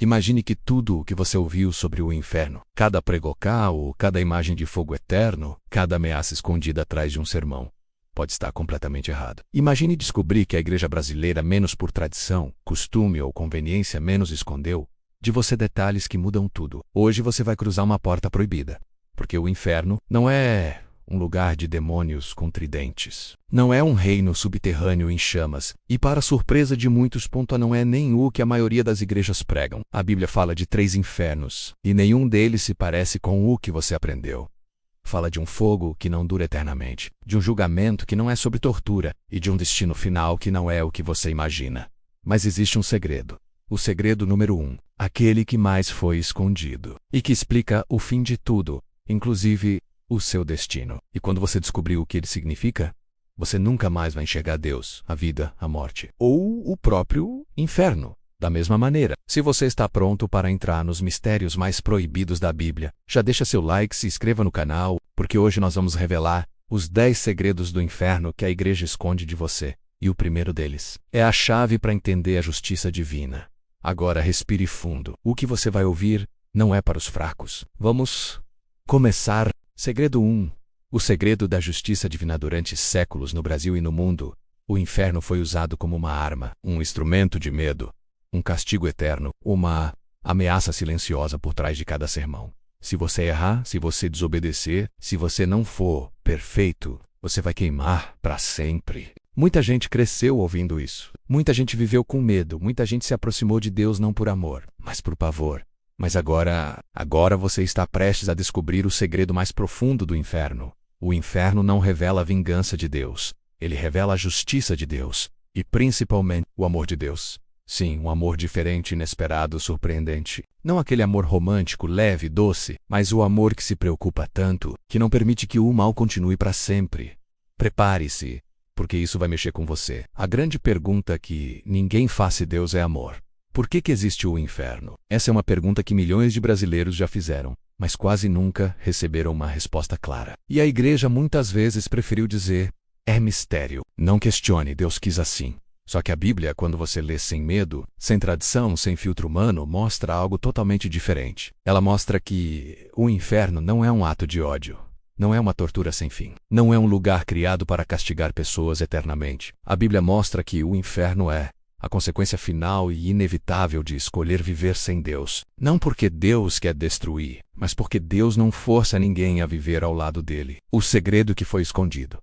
Imagine que tudo o que você ouviu sobre o inferno, cada pregocal, cada imagem de fogo eterno, cada ameaça escondida atrás de um sermão, pode estar completamente errado. Imagine descobrir que a igreja brasileira, menos por tradição, costume ou conveniência, menos escondeu de você detalhes que mudam tudo. Hoje você vai cruzar uma porta proibida, porque o inferno não é um lugar de demônios com tridentes. Não é um reino subterrâneo em chamas, e para surpresa de muitos, não é nem o que a maioria das igrejas pregam. A Bíblia fala de 3 infernos, e nenhum deles se parece com o que você aprendeu. Fala de um fogo que não dura eternamente, de um julgamento que não é sobre tortura, e de um destino final que não é o que você imagina. Mas existe um segredo. O segredo número 1, aquele que mais foi escondido, e que explica o fim de tudo, inclusive o seu destino. E quando você descobrir o que ele significa, você nunca mais vai enxergar Deus, a vida, a morte, ou o próprio inferno. Da mesma maneira, se você está pronto para entrar nos mistérios mais proibidos da Bíblia, já deixa seu like, se inscreva no canal, porque hoje nós vamos revelar os 10 segredos do inferno que a igreja esconde de você. E o primeiro deles é a chave para entender a justiça divina. Agora respire fundo. O que você vai ouvir não é para os fracos. Vamos começar. Segredo 1. O segredo da justiça divina. Durante séculos no Brasil e no mundo, o inferno foi usado como uma arma, um instrumento de medo, um castigo eterno, uma ameaça silenciosa por trás de cada sermão. Se você errar, se você desobedecer, se você não for perfeito, você vai queimar para sempre. Muita gente cresceu ouvindo isso. Muita gente viveu com medo. Muita gente se aproximou de Deus não por amor, mas por pavor. Mas agora você está prestes a descobrir o segredo mais profundo do inferno. O inferno não revela a vingança de Deus. Ele revela a justiça de Deus. E principalmente o amor de Deus. Sim, um amor diferente, inesperado, surpreendente. Não aquele amor romântico, leve, doce, mas o amor que se preocupa tanto, que não permite que o mal continue para sempre. Prepare-se, porque isso vai mexer com você. A grande pergunta que ninguém faz se Deus é amor. Por que existe o inferno? Essa é uma pergunta que milhões de brasileiros já fizeram, mas quase nunca receberam uma resposta clara. E a igreja muitas vezes preferiu dizer, é mistério. Não questione, Deus quis assim. Só que a Bíblia, quando você lê sem medo, sem tradição, sem filtro humano, mostra algo totalmente diferente. Ela mostra que o inferno não é um ato de ódio. Não é uma tortura sem fim. Não é um lugar criado para castigar pessoas eternamente. A Bíblia mostra que o inferno é a consequência final e inevitável de escolher viver sem Deus. Não porque Deus quer destruir, mas porque Deus não força ninguém a viver ao lado dele. O segredo que foi escondido.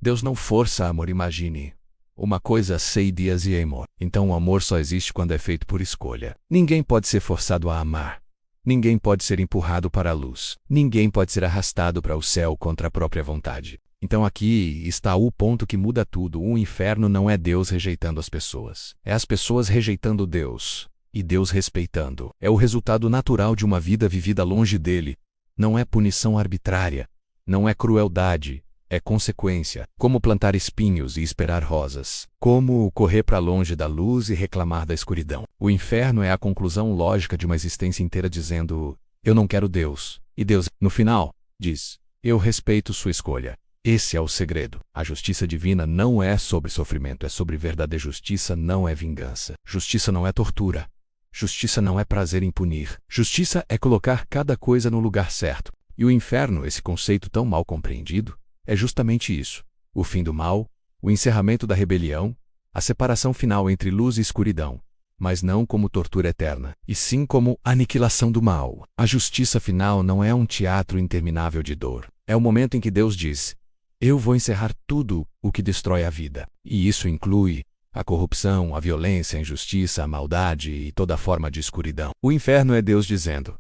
Deus não força amor, imagine. Uma coisa sei dias e amor. Então o amor só existe quando é feito por escolha. Ninguém pode ser forçado a amar. Ninguém pode ser empurrado para a luz. Ninguém pode ser arrastado para o céu contra a própria vontade. Então aqui está o ponto que muda tudo. O inferno não é Deus rejeitando as pessoas. É as pessoas rejeitando Deus. E Deus respeitando. É o resultado natural de uma vida vivida longe dele. Não é punição arbitrária. Não é crueldade. É consequência. Como plantar espinhos e esperar rosas. Como correr para longe da luz e reclamar da escuridão. O inferno é a conclusão lógica de uma existência inteira dizendo, eu não quero Deus. E Deus, no final, diz, eu respeito sua escolha. Esse é o segredo. A justiça divina não é sobre sofrimento, é sobre verdadeira justiça, não é vingança. Justiça não é tortura. Justiça não é prazer em punir. Justiça é colocar cada coisa no lugar certo. E o inferno, esse conceito tão mal compreendido, é justamente isso. O fim do mal, o encerramento da rebelião, a separação final entre luz e escuridão. Mas não como tortura eterna, e sim como aniquilação do mal. A justiça final não é um teatro interminável de dor. É o momento em que Deus diz, eu vou encerrar tudo o que destrói a vida. E isso inclui a corrupção, a violência, a injustiça, a maldade e toda forma de escuridão. O inferno é Deus dizendo,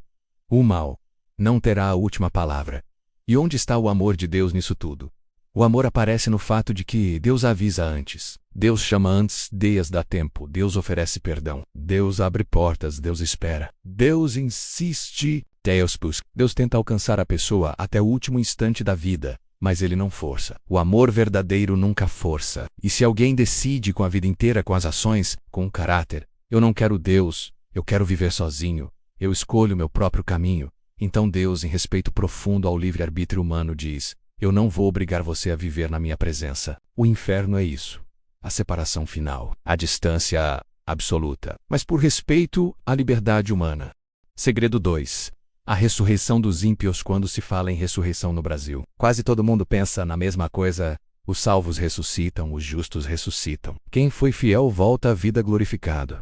o mal não terá a última palavra. E onde está o amor de Deus nisso tudo? O amor aparece no fato de que Deus avisa antes. Deus chama antes, Deus dá tempo. Deus oferece perdão. Deus abre portas, Deus espera. Deus insiste. Deus busca. Deus tenta alcançar a pessoa até o último instante da vida, mas ele não força. O amor verdadeiro nunca força. E se alguém decide com a vida inteira, com as ações, com o caráter, eu não quero Deus, eu quero viver sozinho, eu escolho meu próprio caminho, então Deus, em respeito profundo ao livre-arbítrio humano, diz, eu não vou obrigar você a viver na minha presença. O inferno é isso. A separação final. A distância absoluta, mas por respeito à liberdade humana. Segredo 2. A ressurreição dos ímpios. Quando se fala em ressurreição no Brasil, quase todo mundo pensa na mesma coisa. Os salvos ressuscitam, os justos ressuscitam. Quem foi fiel volta à vida glorificado.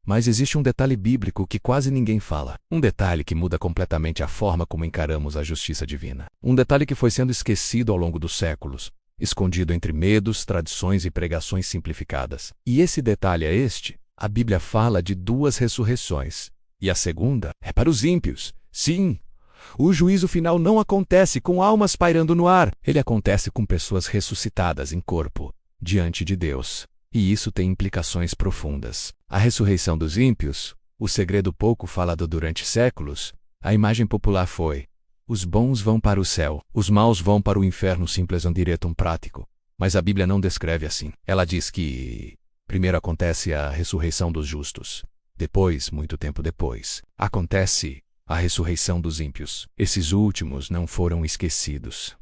Mas existe um detalhe bíblico que quase ninguém fala. Um detalhe que muda completamente a forma como encaramos a justiça divina. Um detalhe que foi sendo esquecido ao longo dos séculos, escondido entre medos, tradições e pregações simplificadas. E esse detalhe é este: a Bíblia fala de 2 ressurreições. E a segunda é para os ímpios. Sim, o juízo final não acontece com almas pairando no ar. Ele acontece com pessoas ressuscitadas em corpo, diante de Deus. E isso tem implicações profundas. A ressurreição dos ímpios, o segredo pouco falado durante séculos, a imagem popular foi: os bons vão para o céu, os maus vão para o inferno. Simples um direto prático. Mas a Bíblia não descreve assim. Ela diz que primeiro acontece a ressurreição dos justos. Depois, muito tempo depois, acontece a ressurreição dos ímpios. Esses últimos não foram esquecidos.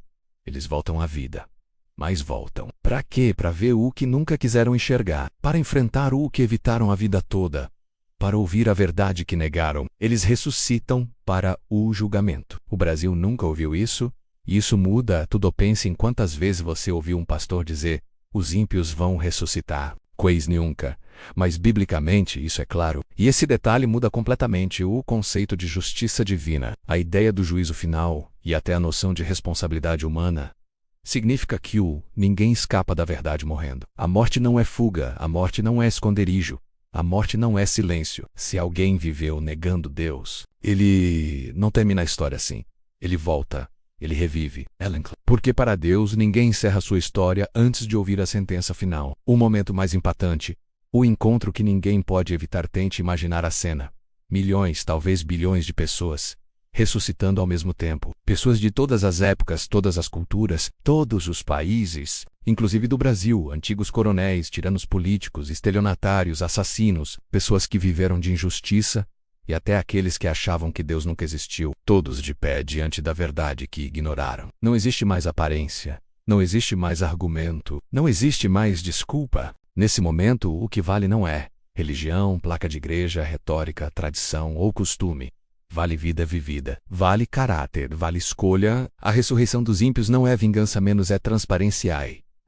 Eles voltam à vida. Mas voltam. Para quê? Para ver o que nunca quiseram enxergar. Para enfrentar o que evitaram a vida toda. Para ouvir a verdade que negaram. Eles ressuscitam para o julgamento. O Brasil nunca ouviu isso. E isso muda tudo. Pense em quantas vezes você ouviu um pastor dizer: os ímpios vão ressuscitar. Quase nunca. Mas biblicamente isso é claro. E esse detalhe muda completamente o conceito de justiça divina, a ideia do juízo final e até a noção de responsabilidade humana. Significa que ninguém escapa da verdade morrendo. A morte não é fuga, a morte não é esconderijo, a morte não é silêncio. Se alguém viveu negando Deus, ele não termina a história assim. Ele volta, ele revive. Porque para Deus ninguém encerra sua história antes de ouvir a sentença final. O momento mais impactante, o encontro que ninguém pode evitar. Tente imaginar a cena. Milhões, talvez bilhões de pessoas ressuscitando ao mesmo tempo. Pessoas de todas as épocas, todas as culturas, todos os países, inclusive do Brasil, antigos coronéis, tiranos políticos, estelionatários, assassinos, pessoas que viveram de injustiça e até aqueles que achavam que Deus nunca existiu, todos de pé diante da verdade que ignoraram. Não existe mais aparência, não existe mais argumento, não existe mais desculpa. Nesse momento, o que vale não é religião, placa de igreja, retórica, tradição ou costume. Vale vida vivida, vale caráter, vale escolha. A ressurreição dos ímpios não é vingança, menos é transparência.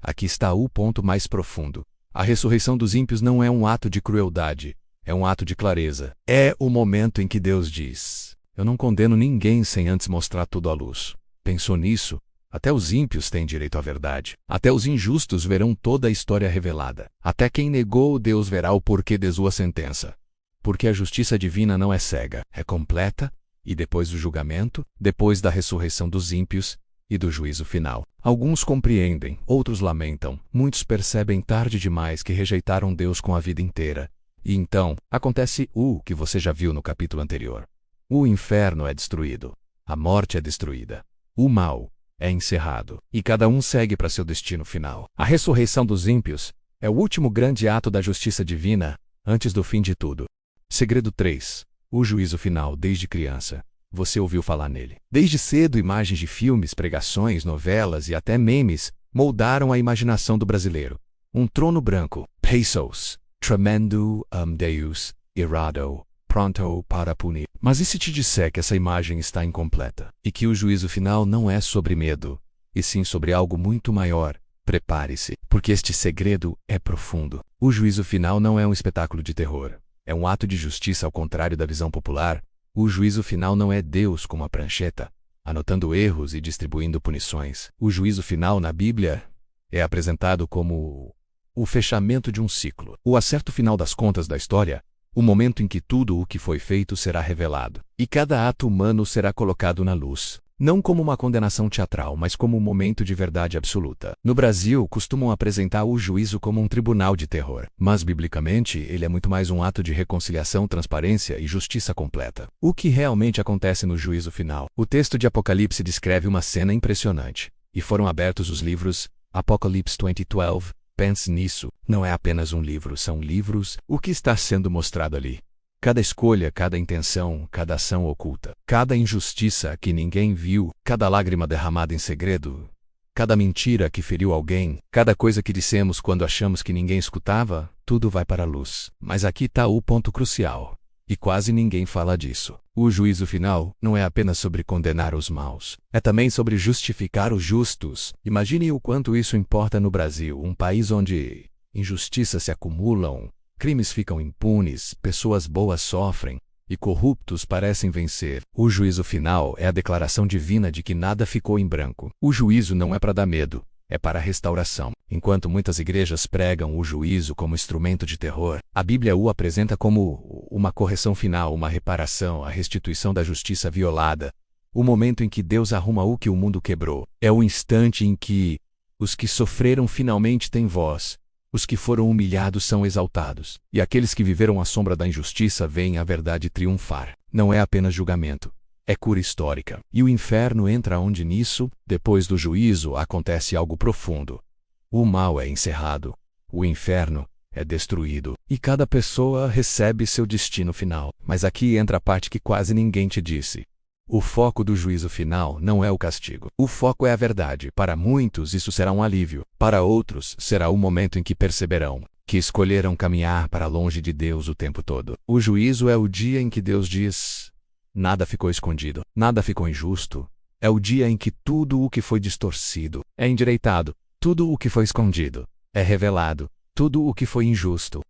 Aqui está o ponto mais profundo. A ressurreição dos ímpios não é um ato de crueldade, é um ato de clareza. É o momento em que Deus diz: eu não condeno ninguém sem antes mostrar tudo à luz. Pensou nisso? Até os ímpios têm direito à verdade. Até os injustos verão toda a história revelada. Até quem negou Deus verá o porquê de sua sentença. Porque a justiça divina não é cega, é completa, e depois do julgamento, depois da ressurreição dos ímpios e do juízo final. Alguns compreendem, outros lamentam, muitos percebem tarde demais que rejeitaram Deus com a vida inteira. E então, acontece o que você já viu no capítulo anterior. O inferno é destruído, a morte é destruída, o mal é encerrado, e cada um segue para seu destino final. A ressurreição dos ímpios é o último grande ato da justiça divina, antes do fim de tudo. Segredo 3. O juízo final. Desde criança, você ouviu falar nele. Desde cedo, imagens de filmes, pregações, novelas e até memes moldaram a imaginação do brasileiro. Um trono branco, pesos, tremendo Deus, irado, pronto para punir. Mas e se te disser que essa imagem está incompleta? E que o juízo final não é sobre medo, e sim sobre algo muito maior? Prepare-se, porque este segredo é profundo. O juízo final não é um espetáculo de terror. É um ato de justiça. Ao contrário da visão popular. O juízo final não é Deus com uma prancheta, anotando erros e distribuindo punições. O juízo final na Bíblia é apresentado como o fechamento de um ciclo, o acerto final das contas da história, o momento em que tudo o que foi feito será revelado, e cada ato humano será colocado na luz. Não como uma condenação teatral, mas como um momento de verdade absoluta. No Brasil, costumam apresentar o juízo como um tribunal de terror. Mas, biblicamente, ele é muito mais um ato de reconciliação, transparência e justiça completa. O que realmente acontece no juízo final? O texto de Apocalipse descreve uma cena impressionante. E foram abertos os livros Apocalipse 20:12. Pense nisso. Não é apenas um livro, são livros. O que está sendo mostrado ali? Cada escolha, cada intenção, cada ação oculta, cada injustiça que ninguém viu, cada lágrima derramada em segredo. cada mentira que feriu alguém, cada coisa que dissemos quando achamos que ninguém escutava, tudo vai para a luz. Mas aqui está o ponto crucial. E quase ninguém fala disso. O juízo final não é apenas sobre condenar os maus. É também sobre justificar os justos. Imagine o quanto isso importa no Brasil, um país onde injustiças se acumulam, crimes ficam impunes, pessoas boas sofrem e corruptos parecem vencer. O juízo final é a declaração divina de que nada ficou em branco. O juízo não é para dar medo, é para a restauração. Enquanto muitas igrejas pregam o juízo como instrumento de terror, a Bíblia o apresenta como uma correção final, uma reparação, a restituição da justiça violada. O momento em que Deus arruma o que o mundo quebrou. É o instante em que os que sofreram finalmente têm voz. Os que foram humilhados são exaltados. E aqueles que viveram à sombra da injustiça veem a verdade triunfar. Não é apenas julgamento. É cura histórica. E o inferno entra onde nisso, depois do juízo, acontece algo profundo. O mal é encerrado. O inferno é destruído. E cada pessoa recebe seu destino final. Mas aqui entra a parte que quase ninguém te disse. O foco do juízo final não é o castigo. O foco é a verdade. Para muitos isso será um alívio. Para outros será o momento em que perceberão que escolheram caminhar para longe de Deus o tempo todo. O juízo é o dia em que Deus diz: nada ficou escondido, nada ficou injusto. É o dia em que tudo o que foi distorcido é endireitado, tudo o que foi escondido é revelado, tudo o que foi injusto.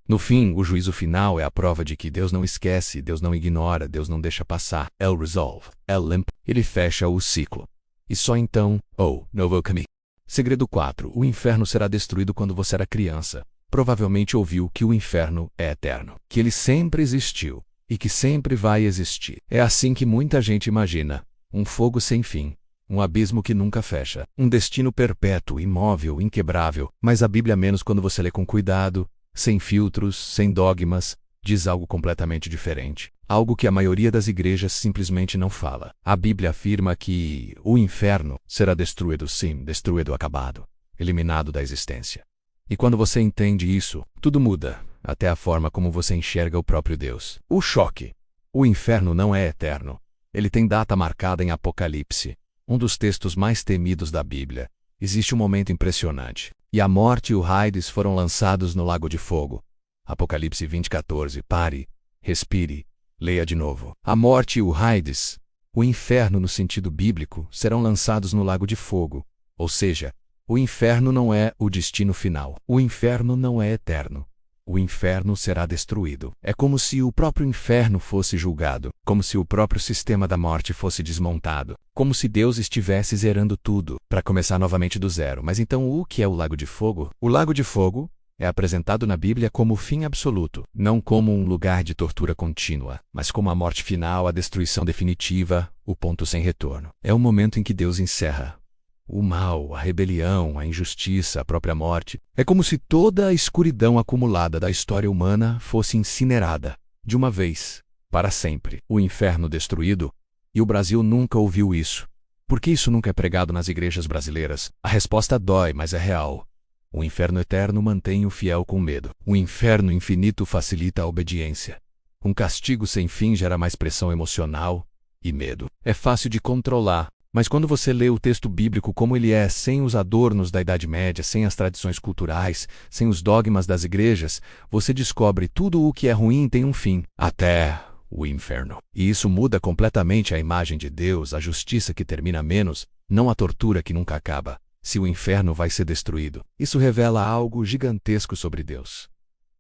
No fim, o juízo final é a prova de que Deus não esquece, Deus não ignora, Deus não deixa passar. Ele resolve, ele limpa, ele fecha o ciclo. E só então, novo caminho. Segredo 4. O inferno será destruído quando você era criança. Provavelmente ouviu que o inferno é eterno, que ele sempre existiu e que sempre vai existir. É assim que muita gente imagina. Um fogo sem fim. Um abismo que nunca fecha. Um destino perpétuo, imóvel, inquebrável. Mas a Bíblia, menos quando você lê com cuidado, sem filtros, sem dogmas, diz algo completamente diferente. Algo que a maioria das igrejas simplesmente não fala. A Bíblia afirma que o inferno será destruído, sim, destruído, acabado, eliminado da existência. E quando você entende isso, tudo muda, até a forma como você enxerga o próprio Deus. O choque. O inferno não é eterno. Ele tem data marcada em Apocalipse. Um dos textos mais temidos da Bíblia. Existe um momento impressionante. E a morte e o Hades foram lançados no lago de fogo. Apocalipse 20:14. Pare, respire, leia de novo. A morte e o Hades, o inferno no sentido bíblico, serão lançados no lago de fogo. Ou seja, o inferno não é o destino final. O inferno não é eterno. O inferno será destruído. É como se o próprio inferno fosse julgado, como se o próprio sistema da morte fosse desmontado, como se Deus estivesse zerando tudo, para começar novamente do zero. Mas então o que é o lago de fogo? O lago de fogo é apresentado na Bíblia como o fim absoluto, não como um lugar de tortura contínua, mas como a morte final, a destruição definitiva, o ponto sem retorno. É o momento em que Deus encerra o mal, a rebelião, a injustiça, a própria morte. É como se toda a escuridão acumulada da história humana fosse incinerada, de uma vez, para sempre. O inferno destruído, e o Brasil nunca ouviu isso. Por que isso nunca é pregado nas igrejas brasileiras? A resposta dói, mas é real. O inferno eterno mantém o fiel com medo. O inferno infinito facilita a obediência. Um castigo sem fim gera mais pressão emocional e medo. É fácil de controlar. Mas quando você lê o texto bíblico como ele é, sem os adornos da Idade Média, sem as tradições culturais, sem os dogmas das igrejas, você descobre tudo o que é ruim tem um fim, até o inferno. E isso muda completamente a imagem de Deus, a justiça que termina menos, não a tortura que nunca acaba. Se o inferno vai ser destruído, isso revela algo gigantesco sobre Deus.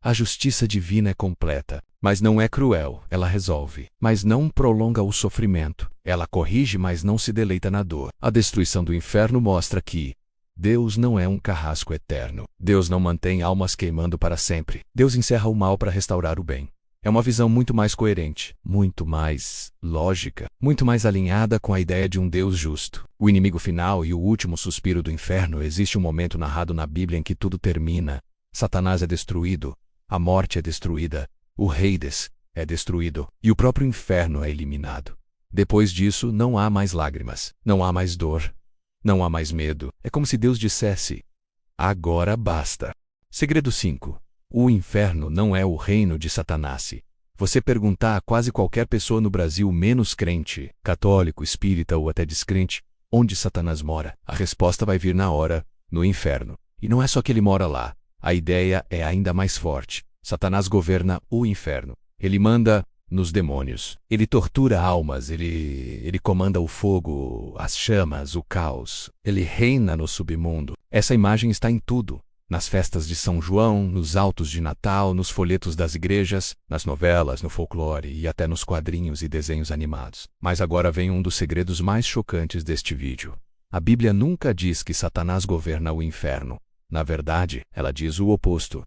A justiça divina é completa, mas não é cruel. Ela resolve, mas não prolonga o sofrimento. Ela corrige, mas não se deleita na dor. A destruição do inferno mostra que Deus não é um carrasco eterno. Deus não mantém almas queimando para sempre. Deus encerra o mal para restaurar o bem. É uma visão muito mais coerente, muito mais lógica, muito mais alinhada com a ideia de um Deus justo. O inimigo final e o último suspiro do inferno. Existe um momento narrado na Bíblia em que tudo termina. Satanás é destruído. A morte é destruída, o Hades é destruído e o próprio inferno é eliminado. Depois disso, não há mais lágrimas, não há mais dor, não há mais medo. É como se Deus dissesse: agora basta. Segredo 5. O inferno não é o reino de Satanás. Se você perguntar a quase qualquer pessoa no Brasil menos crente, católico, espírita ou até descrente, Onde Satanás mora? A resposta vai vir na hora, no inferno. E não é só que ele mora lá. A ideia é ainda mais forte. Satanás governa o inferno. Ele manda nos demônios. Ele tortura almas, ele comanda o fogo, as chamas, o caos. Ele reina no submundo. Essa imagem está em tudo. Nas festas de São João, nos autos de Natal, nos folhetos das igrejas, nas novelas, no folclore e até nos quadrinhos e desenhos animados. Mas agora vem um dos segredos mais chocantes deste vídeo. A Bíblia nunca diz que Satanás governa o inferno. Na verdade, ela diz o oposto.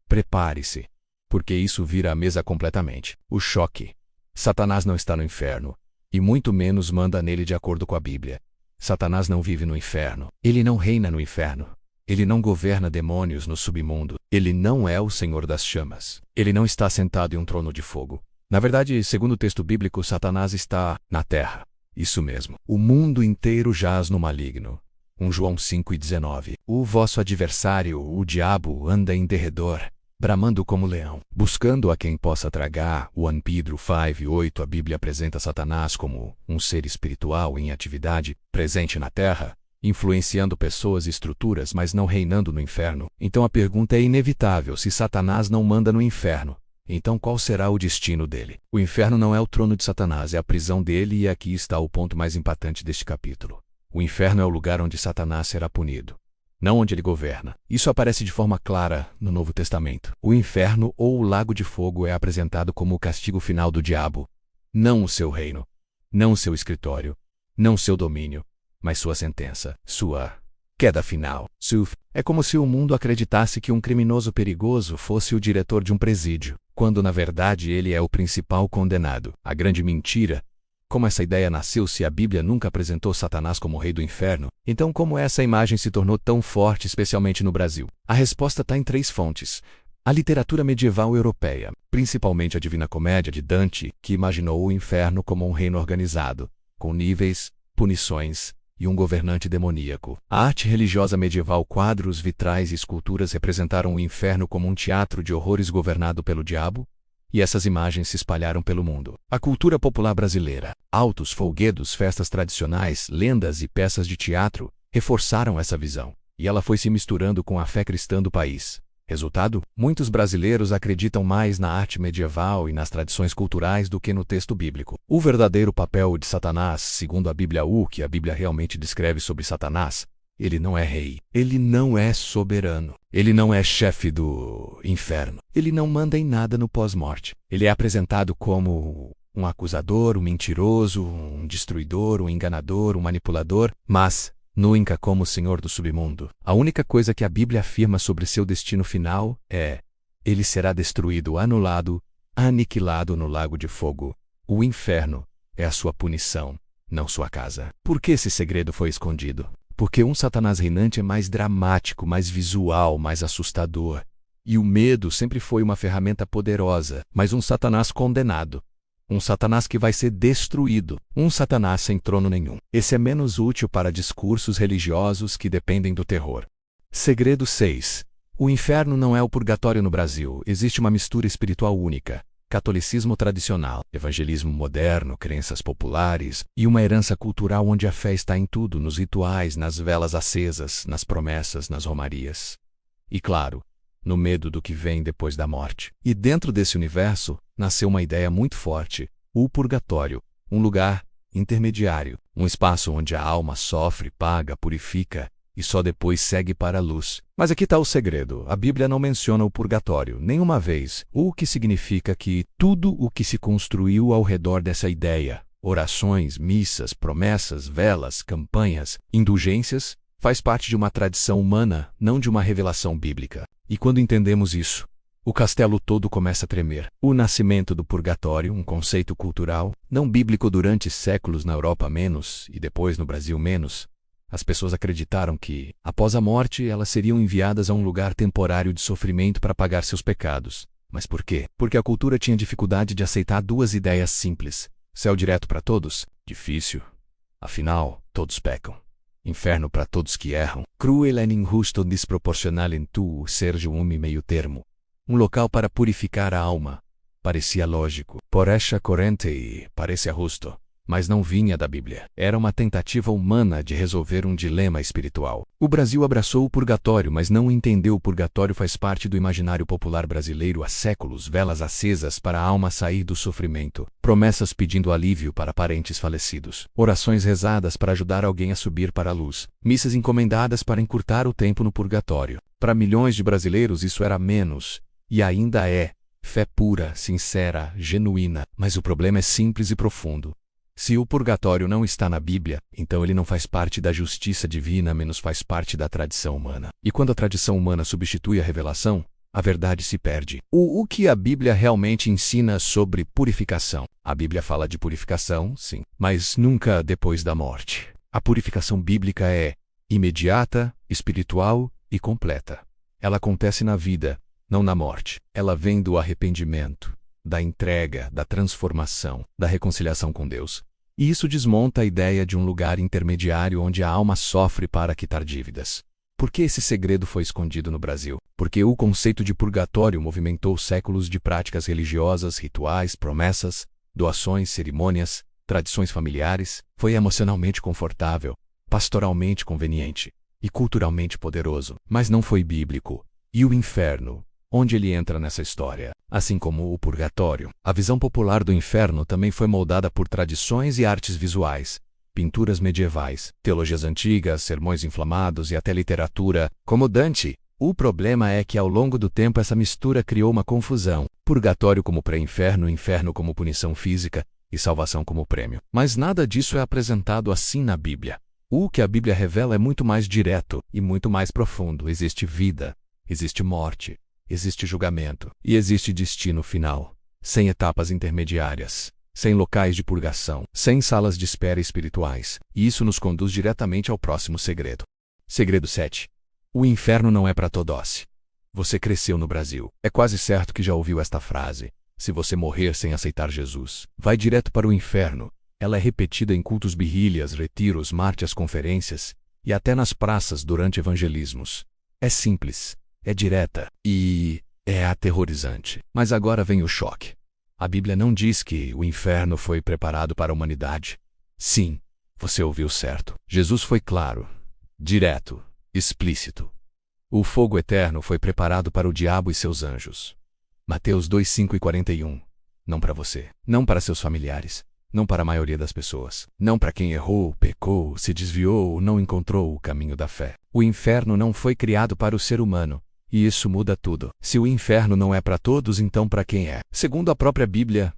Prepare-se, porque isso vira a mesa completamente. O choque. Satanás não está no inferno, e muito menos manda nele de acordo com a Bíblia. Satanás não vive no inferno. Ele não reina no inferno. Ele não governa demônios no submundo. Ele não é o Senhor das chamas. Ele não está sentado em um trono de fogo. Na verdade, segundo o texto bíblico, Satanás está na terra. Isso mesmo. O mundo inteiro jaz no maligno. 1 João 5:19. O vosso adversário, o diabo, anda em derredor, bramando como leão, buscando a quem possa tragar. 1 Pedro 5:8. A Bíblia apresenta Satanás como um ser espiritual em atividade, presente na terra, influenciando pessoas e estruturas, mas não reinando no inferno. Então a pergunta é inevitável: se Satanás não manda no inferno, então qual será o destino dele? O inferno não é o trono de Satanás, é a prisão dele, e aqui está o ponto mais impactante deste capítulo. O inferno é o lugar onde Satanás será punido, não onde ele governa. Isso aparece de forma clara no Novo Testamento. O inferno ou o lago de fogo é apresentado como o castigo final do diabo. Não o seu reino, não o seu escritório, não o seu domínio, mas sua sentença, sua queda final. É como se o mundo acreditasse que um criminoso perigoso fosse o diretor de um presídio, quando na verdade ele é o principal condenado. A grande mentira. Como essa ideia nasceu se a Bíblia nunca apresentou Satanás como rei do inferno? Então como essa imagem se tornou tão forte, especialmente no Brasil? A resposta está em 3 fontes. A literatura medieval europeia, principalmente a Divina Comédia de Dante, que imaginou o inferno como um reino organizado, com níveis, punições e um governante demoníaco. A arte religiosa medieval, quadros, vitrais e esculturas representaram o inferno como um teatro de horrores governado pelo diabo, e essas imagens se espalharam pelo mundo. A cultura popular brasileira, autos, folguedos, festas tradicionais, lendas e peças de teatro reforçaram essa visão, e ela foi se misturando com a fé cristã do país. Resultado? Muitos brasileiros acreditam mais na arte medieval e nas tradições culturais do que no texto bíblico. O verdadeiro papel de Satanás, segundo a Bíblia, o que a Bíblia realmente descreve sobre Satanás: ele não é rei, ele não é soberano, ele não é chefe do inferno, ele não manda em nada no pós-morte. Ele é apresentado como um acusador, um mentiroso, um destruidor, um enganador, um manipulador, mas nunca como o Senhor do submundo. A única coisa que a Bíblia afirma sobre seu destino final é: ele será destruído, anulado, aniquilado no lago de fogo. O inferno é a sua punição, não sua casa. Por que esse segredo foi escondido? Porque um Satanás reinante é mais dramático, mais visual, mais assustador. E o medo sempre foi uma ferramenta poderosa, mas um Satanás condenado. Um Satanás que vai ser destruído. Um Satanás sem trono nenhum. Esse é menos útil para discursos religiosos que dependem do terror. Segredo 6. O inferno não é o purgatório no Brasil. Existe uma mistura espiritual única. Catolicismo tradicional, evangelismo moderno, crenças populares e uma herança cultural onde a fé está em tudo, nos rituais, nas velas acesas, nas promessas, nas romarias. E claro, no medo do que vem depois da morte. E dentro desse universo, nasceu uma ideia muito forte: o purgatório, um lugar intermediário, um espaço onde a alma sofre, paga, purifica e só depois segue para a luz. Mas aqui está o segredo: a Bíblia não menciona o purgatório nenhuma vez, o que significa que tudo o que se construiu ao redor dessa ideia, orações, missas, promessas, velas, campanhas, indulgências, faz parte de uma tradição humana, não de uma revelação bíblica. E quando entendemos isso, o castelo todo começa a tremer. O nascimento do purgatório, um conceito cultural, não bíblico durante séculos na Europa menos, e depois no Brasil menos. As pessoas acreditaram que, após a morte, elas seriam enviadas a um lugar temporário de sofrimento para pagar seus pecados. Mas por quê? Porque a cultura tinha dificuldade de aceitar 2 ideias simples. Céu direto para todos? Difícil. Afinal, todos pecam. Inferno para todos que erram. Cruel e injusto, desproporcional em tu serge um meio termo. Um local para purificar a alma. Parecia lógico. Por essa corrente, parece justo. mas não vinha da Bíblia. Era uma tentativa humana de resolver um dilema espiritual. O Brasil abraçou o purgatório, mas não entendeu o purgatório faz parte do imaginário popular brasileiro há séculos, velas acesas para a alma sair do sofrimento, promessas pedindo alívio para parentes falecidos, orações rezadas para ajudar alguém a subir para a luz, missas encomendadas para encurtar o tempo no purgatório. Para milhões de brasileiros isso era menos, e ainda é, fé pura, sincera, genuína, mas o problema é simples e profundo. Se o purgatório não está na Bíblia, então ele não faz parte da justiça divina, menos faz parte da tradição humana. E quando a tradição humana substitui a revelação, a verdade se perde. O que a Bíblia realmente ensina sobre purificação? A Bíblia fala de purificação, sim, mas nunca depois da morte. A purificação bíblica é imediata, espiritual e completa. Ela acontece na vida, não na morte. Ela vem do arrependimento, da entrega, da transformação, da reconciliação com Deus. E isso desmonta a ideia de um lugar intermediário onde a alma sofre para quitar dívidas. Por que esse segredo foi escondido no Brasil? Porque o conceito de purgatório movimentou séculos de práticas religiosas, rituais, promessas, doações, cerimônias, tradições familiares. Foi emocionalmente confortável, pastoralmente conveniente e culturalmente poderoso, mas não foi bíblico. E o inferno? Onde ele entra nessa história? Assim como o purgatório, a visão popular do inferno também foi moldada por tradições e artes visuais, pinturas medievais, teologias antigas, sermões inflamados e até literatura, como Dante. O problema é que ao longo do tempo essa mistura criou uma confusão. Purgatório como pré-inferno, inferno como punição física e salvação como prêmio. Mas nada disso é apresentado assim na Bíblia. O que a Bíblia revela é muito mais direto e muito mais profundo. Existe vida, existe morte, existe julgamento e existe destino final, sem etapas intermediárias, sem locais de purgação, sem salas de espera espirituais. E isso nos conduz diretamente ao próximo segredo. Segredo 7. O inferno não é para todos. Você cresceu no Brasil. É quase certo que já ouviu esta frase. Se você morrer sem aceitar Jesus, vai direto para o inferno. Ela é repetida em cultos birrílias, retiros, mártias, conferências e até nas praças durante evangelismos. É simples. É direta e é aterrorizante. Mas agora vem o choque. A Bíblia não diz que o inferno foi preparado para a humanidade. Sim, você ouviu certo. Jesus foi claro, direto, explícito. O fogo eterno foi preparado para o diabo e seus anjos. Mateus 2, 5 e 41. Não para você, não para seus familiares, não para a maioria das pessoas, não para quem errou, pecou, se desviou ou não encontrou o caminho da fé. O inferno não foi criado para o ser humano. E isso muda tudo. Se o inferno não é para todos, então para quem é? Segundo a própria Bíblia,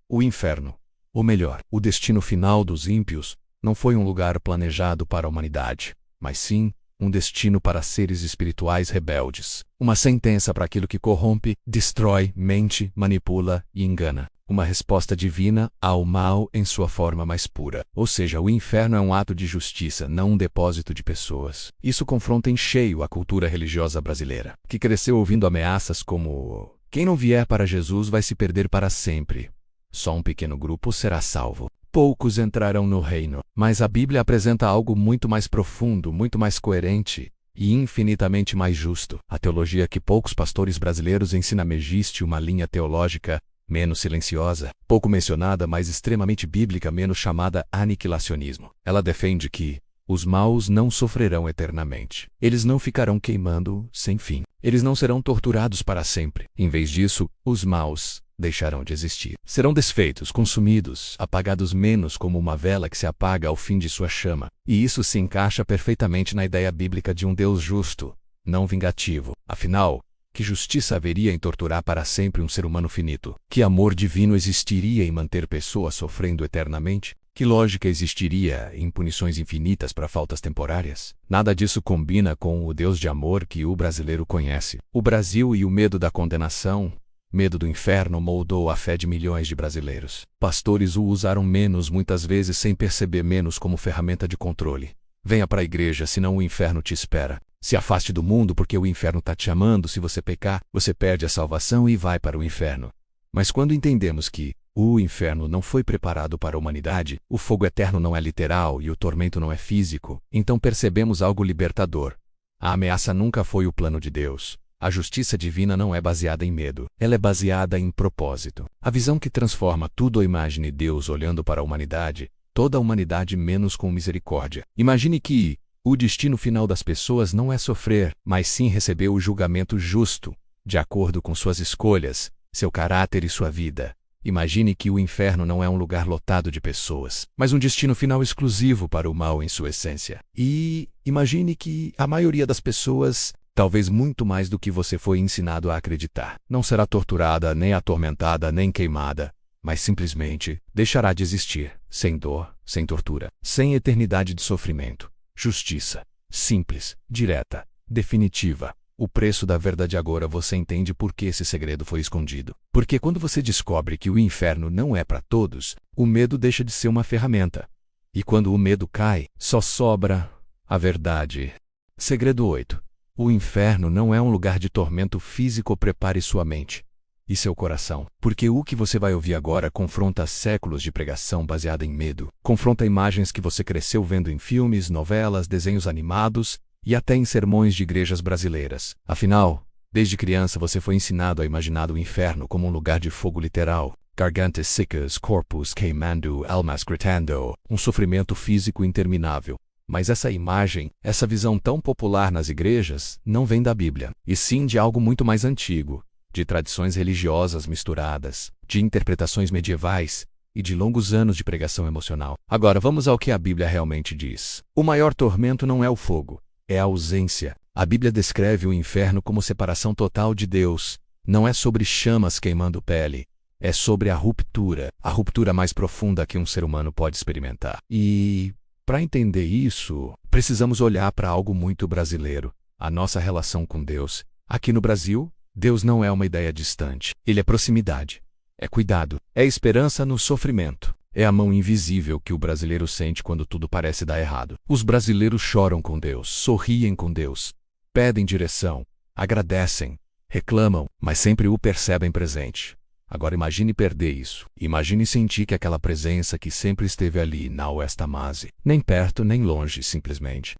o inferno, ou melhor, o destino final dos ímpios, não foi um lugar planejado para a humanidade, mas sim um destino para seres espirituais rebeldes. Uma sentença para aquilo que corrompe, destrói, mente, manipula e engana. Uma resposta divina ao mal em sua forma mais pura. Ou seja, o inferno é um ato de justiça, não um depósito de pessoas. Isso confronta em cheio a cultura religiosa brasileira, que cresceu ouvindo ameaças como: quem não vier para Jesus vai se perder para sempre. Só um pequeno grupo será salvo. Poucos entrarão no reino. Mas a Bíblia apresenta algo muito mais profundo, muito mais coerente e infinitamente mais justo. A teologia que poucos pastores brasileiros ensinam existe uma linha teológica menos silenciosa, pouco mencionada, mas extremamente bíblica, menos chamada aniquilacionismo. Ela defende que os maus não sofrerão eternamente. Eles não ficarão queimando sem fim. Eles não serão torturados para sempre. Em vez disso, os maus deixarão de existir. Serão desfeitos, consumidos, apagados menos como uma vela que se apaga ao fim de sua chama. E isso se encaixa perfeitamente na ideia bíblica de um Deus justo, não vingativo. Afinal, que justiça haveria em torturar para sempre um ser humano finito? Que amor divino existiria em manter pessoas sofrendo eternamente? Que lógica existiria em punições infinitas para faltas temporárias? Nada disso combina com o Deus de amor que o brasileiro conhece. O Brasil e o medo da condenação, medo do inferno, moldou a fé de milhões de brasileiros. Pastores o usaram menos, muitas vezes sem perceber, menos como ferramenta de controle. Venha para a igreja, senão o inferno te espera. Se afaste do mundo porque o inferno está te amando. Se você pecar, você perde a salvação e vai para o inferno. Mas quando entendemos que o inferno não foi preparado para a humanidade, o fogo eterno não é literal e o tormento não é físico, então percebemos algo libertador. A ameaça nunca foi o plano de Deus. A justiça divina não é baseada em medo, ela é baseada em propósito. A visão que transforma tudo. Imagine Deus olhando para a humanidade, toda a humanidade menos com misericórdia. Imagine que o destino final das pessoas não é sofrer, mas sim receber o julgamento justo, de acordo com suas escolhas, seu caráter e sua vida. Imagine que o inferno não é um lugar lotado de pessoas, mas um destino final exclusivo para o mal em sua essência. E imagine que a maioria das pessoas, talvez muito mais do que você foi ensinado a acreditar, não será torturada, nem atormentada, nem queimada, mas simplesmente deixará de existir, sem dor, sem tortura, sem eternidade de sofrimento. Justiça. Simples, direta, definitiva. O preço da verdade. Agora você entende por que esse segredo foi escondido. Porque quando você descobre que o inferno não é para todos, o medo deixa de ser uma ferramenta. E quando o medo cai, só sobra a verdade. Segredo 8. O inferno não é um lugar de tormento físico. Prepare sua mente e seu coração. Porque o que você vai ouvir agora confronta séculos de pregação baseada em medo. Confronta imagens que você cresceu vendo em filmes, novelas, desenhos animados e até em sermões de igrejas brasileiras. Afinal, desde criança você foi ensinado a imaginar o inferno como um lugar de fogo literal. Gargantas secas, corpus queimando, almas gritando, um sofrimento físico interminável. Mas essa imagem, essa visão tão popular nas igrejas, não vem da Bíblia, e sim de algo muito mais antigo, de tradições religiosas misturadas, de interpretações medievais e de longos anos de pregação emocional. Agora vamos ao que a Bíblia realmente diz. O maior tormento não é o fogo, é a ausência. A Bíblia descreve o inferno como separação total de Deus. Não é sobre chamas queimando pele. É sobre a ruptura mais profunda que um ser humano pode experimentar. E, para entender isso, precisamos olhar para algo muito brasileiro, a nossa relação com Deus. Aqui no Brasil, Deus não é uma ideia distante. Ele é proximidade, é cuidado, é esperança no sofrimento. É a mão invisível que o brasileiro sente quando tudo parece dar errado. Os brasileiros choram com Deus, sorriem com Deus, pedem direção, agradecem, reclamam, mas sempre o percebem presente. Agora imagine perder isso. Imagine sentir que aquela presença que sempre esteve ali não está mais, nem perto nem longe, simplesmente.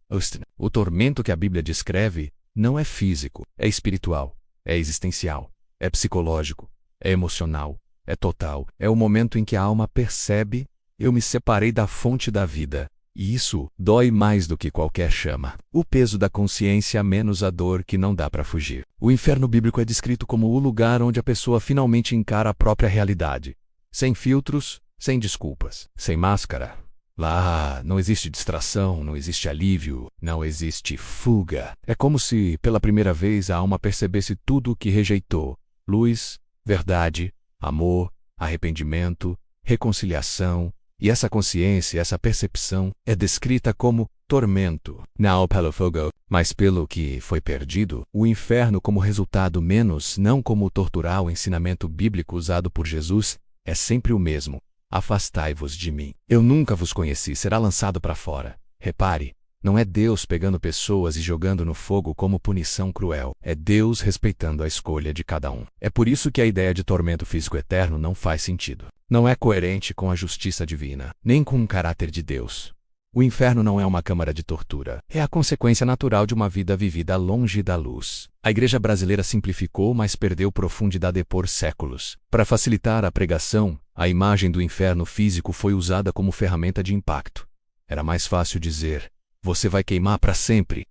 O tormento que a Bíblia descreve não é físico, é espiritual, é existencial, é psicológico, é emocional. É total. É o momento em que a alma percebe: eu me separei da fonte da vida. E isso dói mais do que qualquer chama. O peso da consciência menos a dor que não dá para fugir. O inferno bíblico é descrito como o lugar onde a pessoa finalmente encara a própria realidade. Sem filtros, sem desculpas, sem máscara. Lá não existe distração, não existe alívio, não existe fuga. É como se, pela primeira vez, a alma percebesse tudo o que rejeitou: luz, verdade, amor, arrependimento, reconciliação, e essa consciência, essa percepção, é descrita como tormento, não pelo fogo, mas pelo que foi perdido, o inferno como resultado menos, não como torturar. O ensinamento bíblico usado por Jesus é sempre o mesmo: afastai-vos de mim. Eu nunca vos conheci, será lançado para fora. Repare, não é Deus pegando pessoas e jogando no fogo como punição cruel. É Deus respeitando a escolha de cada um. É por isso que a ideia de tormento físico eterno não faz sentido. Não é coerente com a justiça divina, nem com o caráter de Deus. O inferno não é uma câmara de tortura. É a consequência natural de uma vida vivida longe da luz. A igreja brasileira simplificou, mas perdeu profundidade por séculos. Para facilitar a pregação, a imagem do inferno físico foi usada como ferramenta de impacto. Era mais fácil dizer: você vai queimar para sempre.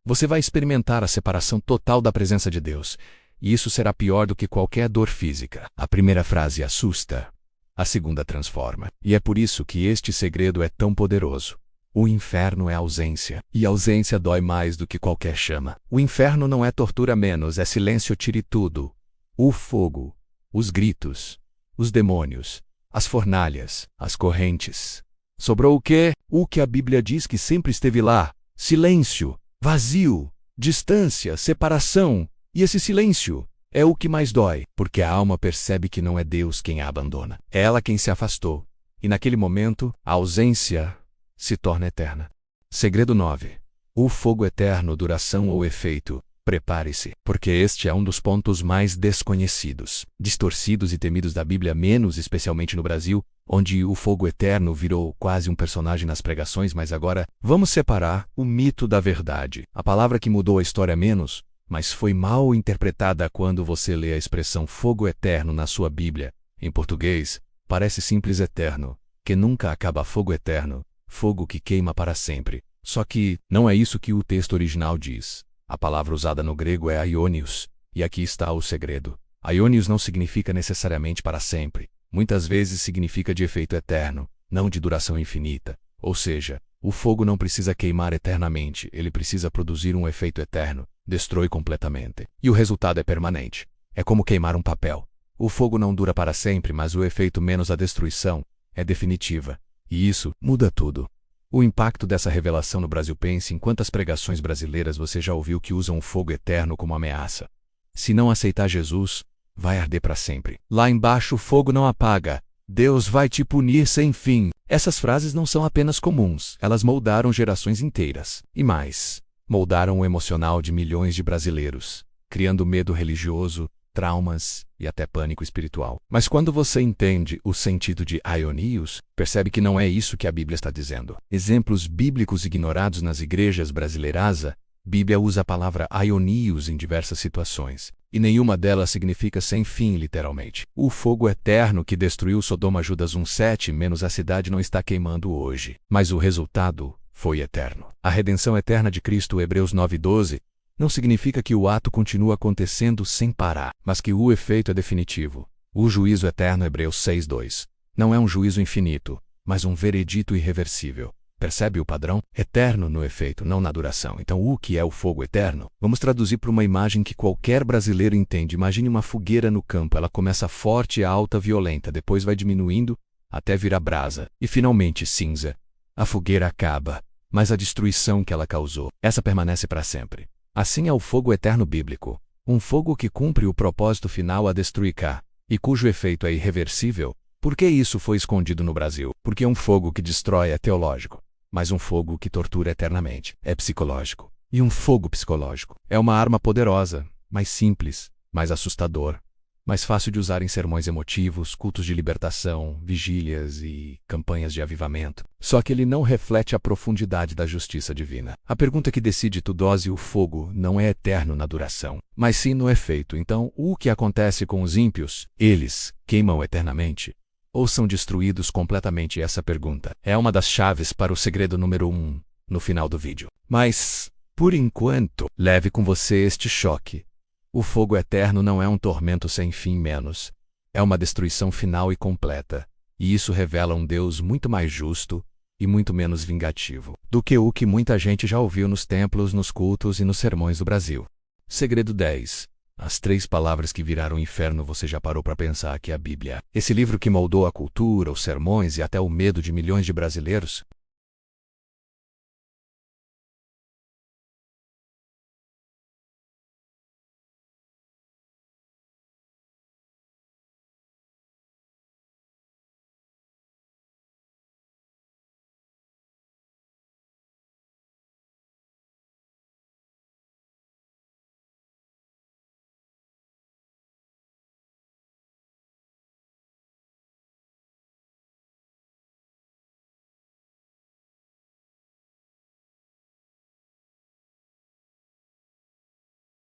Você vai experimentar a separação total da presença de Deus. E isso será pior do que qualquer dor física. A primeira frase assusta. A segunda transforma. E é por isso que este segredo é tão poderoso. O inferno é ausência. E a ausência dói mais do que qualquer chama. O inferno não é tortura menos, é silêncio. Tire tudo. O fogo, os gritos, os demônios, as fornalhas, as correntes. Sobrou o quê? O que a Bíblia diz que sempre esteve lá: silêncio, vazio, distância, separação. E esse silêncio é o que mais dói, porque a alma percebe que não é Deus quem a abandona. É ela quem se afastou. E naquele momento, a ausência se torna eterna. Segredo 9. O fogo eterno, duração ou efeito. Prepare-se, porque este é um dos pontos mais desconhecidos, distorcidos e temidos da Bíblia, menos especialmente no Brasil, onde o fogo eterno virou quase um personagem nas pregações. Mas agora, vamos separar o mito da verdade. A palavra que mudou a história menos, mas foi mal interpretada quando você lê a expressão fogo eterno na sua Bíblia. Em português, parece simples eterno, que nunca acaba, fogo eterno, fogo que queima para sempre. Só que não é isso que o texto original diz. A palavra usada no grego é aionios, e aqui está o segredo. Aionios não significa necessariamente para sempre. Muitas vezes significa de efeito eterno, não de duração infinita. Ou seja, o fogo não precisa queimar eternamente, ele precisa produzir um efeito eterno, destrói completamente. E o resultado é permanente. É como queimar um papel. O fogo não dura para sempre, mas o efeito menos a destruição é definitiva. E isso muda tudo. O impacto dessa revelação no Brasil. Pense em quantas pregações brasileiras você já ouviu que usam o fogo eterno como ameaça. Se não aceitar Jesus, vai arder para sempre. Lá embaixo o fogo não apaga. Deus vai te punir sem fim. Essas frases não são apenas comuns, elas moldaram gerações inteiras. E mais, moldaram o emocional de milhões de brasileiros, criando medo religioso, traumas e até pânico espiritual. Mas quando você entende o sentido de aionios, percebe que não é isso que a Bíblia está dizendo. Exemplos bíblicos ignorados nas igrejas brasileiras. A Bíblia usa a palavra aionios em diversas situações, e nenhuma delas significa sem fim literalmente. O fogo eterno que destruiu Sodoma, Judas 1:7, menos a cidade não está queimando hoje, mas o resultado foi eterno. A redenção eterna de Cristo, Hebreus 9:12, não significa que o ato continua acontecendo sem parar, mas que o efeito é definitivo. O juízo eterno, Hebreus 6:2, não é um juízo infinito, mas um veredito irreversível. Percebe o padrão? Eterno no efeito, não na duração. Então, o que é o fogo eterno? Vamos traduzir para uma imagem que qualquer brasileiro entende. Imagine uma fogueira no campo. Ela começa forte, alta, violenta, depois vai diminuindo até virar brasa e finalmente cinza. A fogueira acaba, mas a destruição que ela causou, essa permanece para sempre. Assim é o fogo eterno bíblico, um fogo que cumpre o propósito final a destruir e cujo efeito é irreversível. Por que isso foi escondido no Brasil? Porque um fogo que destrói é teológico, mas um fogo que tortura eternamente é psicológico. E um fogo psicológico é uma arma poderosa, mais simples, mais assustador, mais fácil de usar em sermões emotivos, cultos de libertação, vigílias e campanhas de avivamento. Só que ele não reflete a profundidade da justiça divina. A pergunta que decide tudo: o fogo não é eterno na duração, mas sim no efeito. Então, o que acontece com os ímpios? Eles queimam eternamente ou são destruídos completamente? Essa pergunta é uma das chaves para o segredo número 1 no final do vídeo. Mas, por enquanto, leve com você este choque. O fogo eterno não é um tormento sem fim, menos. É uma destruição final e completa. E isso revela um Deus muito mais justo e muito menos vingativo do que o que muita gente já ouviu nos templos, nos cultos e nos sermões do Brasil. Segredo 10. As 3 palavras que viraram inferno. Você já parou para pensar que a Bíblia, esse livro que moldou a cultura, os sermões e até o medo de milhões de brasileiros,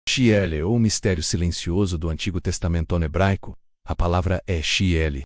Shiele, ou mistério silencioso do Antigo Testamento no hebraico, a palavra é Shiele.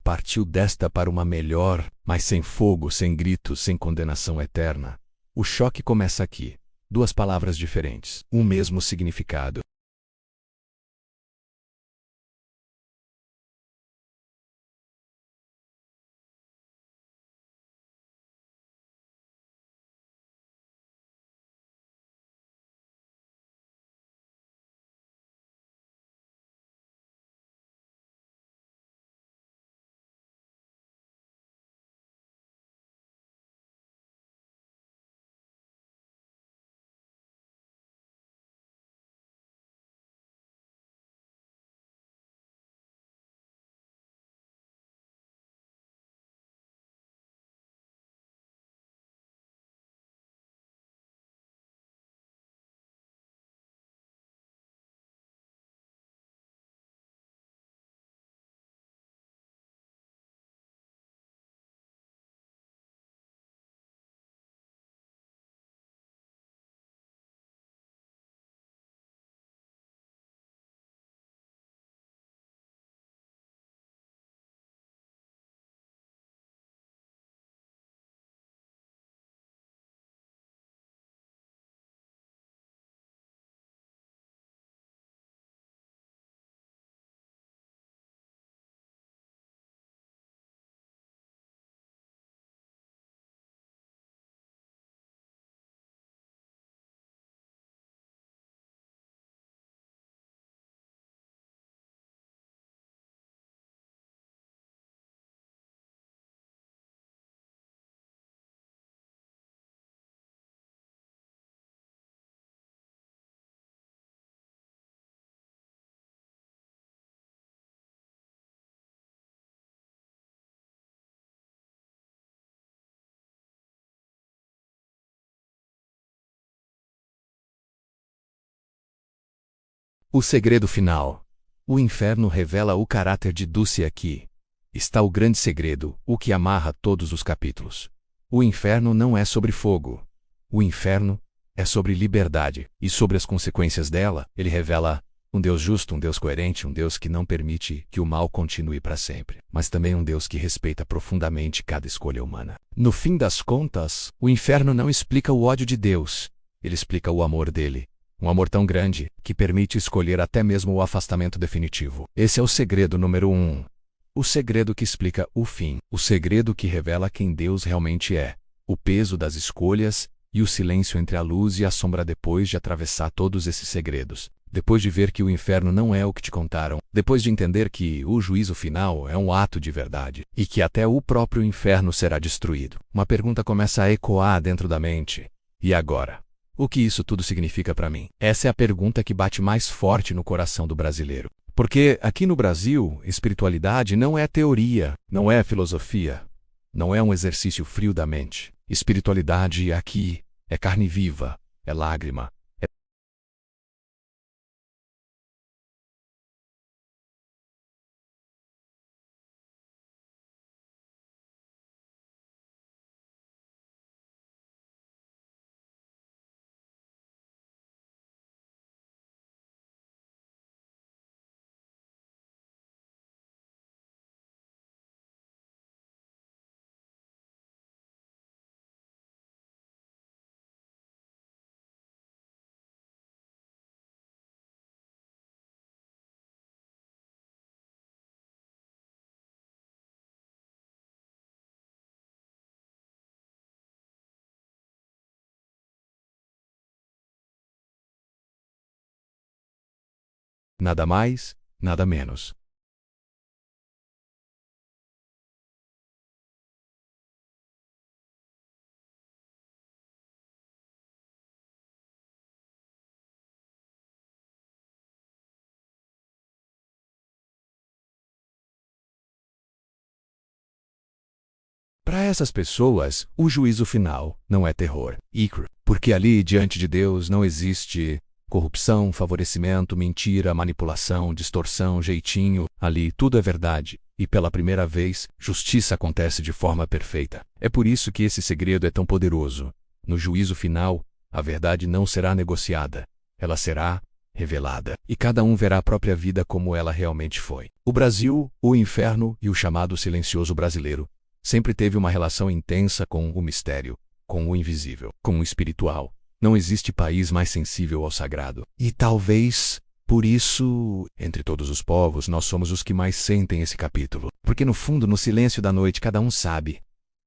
Partiu desta para uma melhor, mas sem fogo, sem gritos, sem condenação eterna. O choque começa aqui. 2 palavras diferentes, um mesmo significado. O segredo final. O inferno revela o caráter de Dulce aqui. Está o grande segredo, o que amarra todos os capítulos. O inferno não é sobre fogo. O inferno é sobre liberdade, e sobre as consequências dela, ele revela um Deus justo, um Deus coerente, um Deus que não permite que o mal continue para sempre, mas também um Deus que respeita profundamente cada escolha humana. No fim das contas, o inferno não explica o ódio de Deus, ele explica o amor dele. Um amor tão grande que permite escolher até mesmo o afastamento definitivo. Esse é o segredo número 1. O segredo que explica o fim. O segredo que revela quem Deus realmente é. O peso das escolhas e o silêncio entre a luz e a sombra depois de atravessar todos esses segredos. Depois de ver que o inferno não é o que te contaram. Depois de entender que o juízo final é um ato de verdade. E que até o próprio inferno será destruído. Uma pergunta começa a ecoar dentro da mente. E agora? O que isso tudo significa para mim? Essa é a pergunta que bate mais forte no coração do brasileiro. Porque aqui no Brasil, espiritualidade não é teoria, não é filosofia, não é um exercício frio da mente. Espiritualidade aqui é carne viva, é lágrima, é nada mais, nada menos. Para essas pessoas, o juízo final não é terror, porque ali diante de Deus não existe corrupção, favorecimento, mentira, manipulação, distorção, jeitinho. Ali tudo é verdade, e pela primeira vez, justiça acontece de forma perfeita. É por isso que esse segredo é tão poderoso. No juízo final, a verdade não será negociada, ela será revelada, e cada um verá a própria vida como ela realmente foi. O Brasil, o inferno e o chamado silencioso brasileiro sempre teve uma relação intensa com o mistério, com o invisível, com o espiritual. Não existe país mais sensível ao sagrado. E talvez, por isso, entre todos os povos, nós somos os que mais sentem esse capítulo. Porque no fundo, no silêncio da noite, cada um sabe.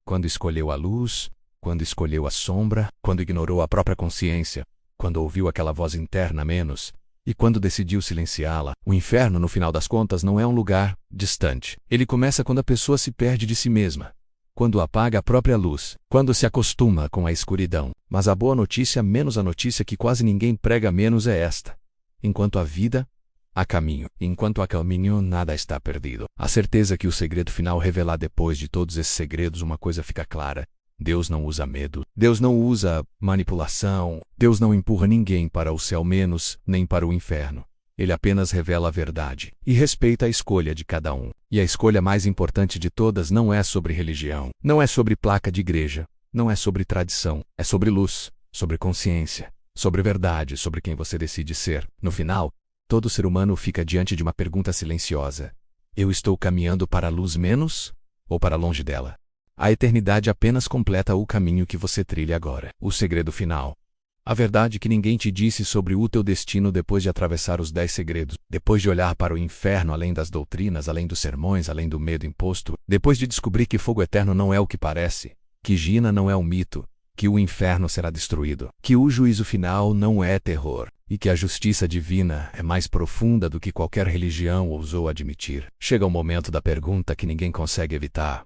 Quando escolheu a luz, quando escolheu a sombra, quando ignorou a própria consciência, quando ouviu aquela voz interna a menos, e quando decidiu silenciá-la. O inferno, no final das contas, não é um lugar distante. Ele começa quando a pessoa se perde de si mesma, quando apaga a própria luz, quando se acostuma com a escuridão. Mas a boa notícia, menos a notícia que quase ninguém prega menos, é esta. Enquanto há vida, há caminho. Enquanto há caminho, nada está perdido. A certeza que o segredo final revelar depois de todos esses segredos, uma coisa fica clara. Deus não usa medo, Deus não usa manipulação, Deus não empurra ninguém para o céu menos, nem para o inferno. Ele apenas revela a verdade e respeita a escolha de cada um. E a escolha mais importante de todas não é sobre religião, não é sobre placa de igreja, não é sobre tradição, é sobre luz, sobre consciência, sobre verdade, sobre quem você decide ser. No final, todo ser humano fica diante de uma pergunta silenciosa. Eu estou caminhando para a luz menos ou para longe dela? A eternidade apenas completa o caminho que você trilha agora. O segredo final. A verdade que ninguém te disse sobre o teu destino depois de atravessar os 10 segredos, depois de olhar para o inferno além das doutrinas, além dos sermões, além do medo imposto, depois de descobrir que fogo eterno não é o que parece, que Gina não é um mito, que o inferno será destruído, que o juízo final não é terror, e que a justiça divina é mais profunda do que qualquer religião ousou admitir. Chega o momento da pergunta que ninguém consegue evitar.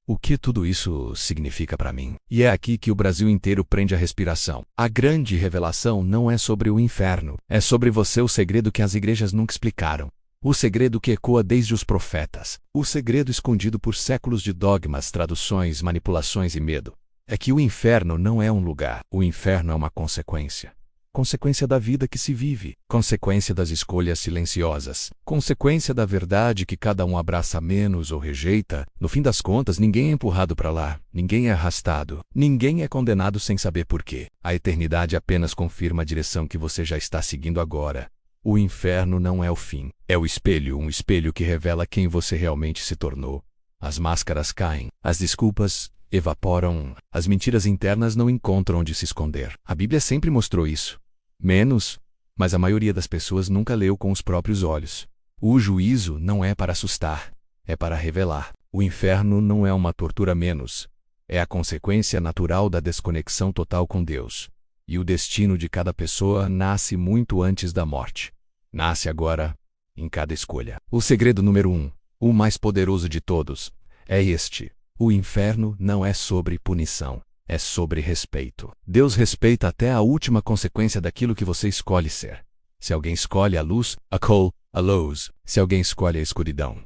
O que tudo isso significa para mim? E é aqui que o Brasil inteiro prende a respiração. A grande revelação não é sobre o inferno, é sobre você, o segredo que as igrejas nunca explicaram. O segredo que ecoa desde os profetas. O segredo escondido por séculos de dogmas, traduções, manipulações e medo. É que o inferno não é um lugar, o inferno é uma consequência. consequência da vida que se vive, consequência das escolhas silenciosas, consequência da verdade que cada um abraça menos ou rejeita. No fim das contas, ninguém é empurrado para lá, ninguém é arrastado, ninguém é condenado sem saber por quê. A eternidade apenas confirma a direção que você já está seguindo agora. O inferno não é o fim, é o espelho, um espelho que revela quem você realmente se tornou. As máscaras caem, as desculpas evaporam, as mentiras internas não encontram onde se esconder. A Bíblia sempre mostrou isso. Mas a maioria das pessoas nunca leu com os próprios olhos. O juízo não é para assustar, é para revelar. O inferno não é uma tortura menos, é a consequência natural da desconexão total com Deus. E o destino de cada pessoa nasce muito antes da morte. Nasce agora, em cada escolha. O segredo número 1, o mais poderoso de todos, é este. O inferno não é sobre punição, é sobre respeito. Deus respeita até a última consequência daquilo que você escolhe ser. Se alguém escolhe a luz, a luz. Se alguém escolhe a escuridão,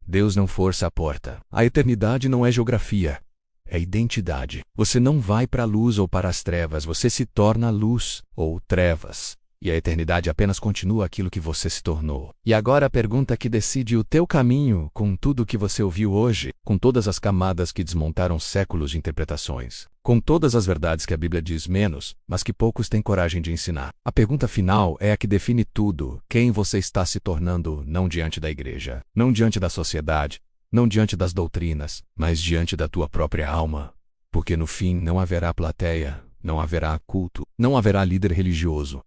Deus não força a porta. A eternidade não é geografia, é identidade. Você não vai para a luz ou para as trevas, você se torna luz ou trevas. E a eternidade apenas continua aquilo que você se tornou. E agora a pergunta que decide o teu caminho, com tudo o que você ouviu hoje, com todas as camadas que desmontaram séculos de interpretações, com todas as verdades que a Bíblia diz menos, mas que poucos têm coragem de ensinar. A pergunta final é a que define tudo: quem você está se tornando, não diante da igreja, não diante da sociedade, não diante das doutrinas, mas diante da tua própria alma. Porque no fim não haverá plateia, não haverá culto, não haverá líder religioso.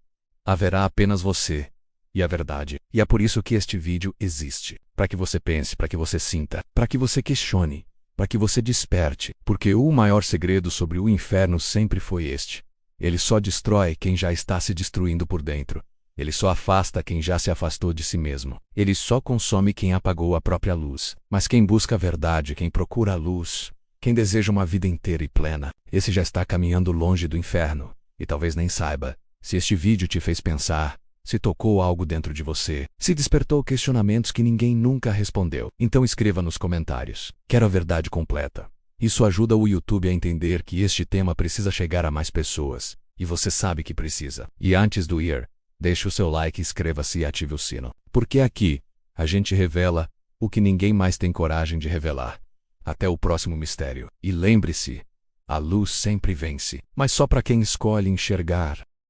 Haverá apenas você e a verdade. E é por isso que este vídeo existe. Para que você pense, para que você sinta, para que você questione, para que você desperte. Porque o maior segredo sobre o inferno sempre foi este. Ele só destrói quem já está se destruindo por dentro. Ele só afasta quem já se afastou de si mesmo. Ele só consome quem apagou a própria luz. Mas quem busca a verdade, quem procura a luz, quem deseja uma vida inteira e plena, esse já está caminhando longe do inferno. E talvez nem saiba. Se este vídeo te fez pensar, se tocou algo dentro de você, se despertou questionamentos que ninguém nunca respondeu, então escreva nos comentários. Quero a verdade completa. Isso ajuda o YouTube a entender que este tema precisa chegar a mais pessoas, e você sabe que precisa. E antes do ir, deixe o seu like, inscreva-se e ative o sino. Porque aqui, a gente revela o que ninguém mais tem coragem de revelar. Até o próximo mistério. E lembre-se, a luz sempre vence, mas só para quem escolhe enxergar.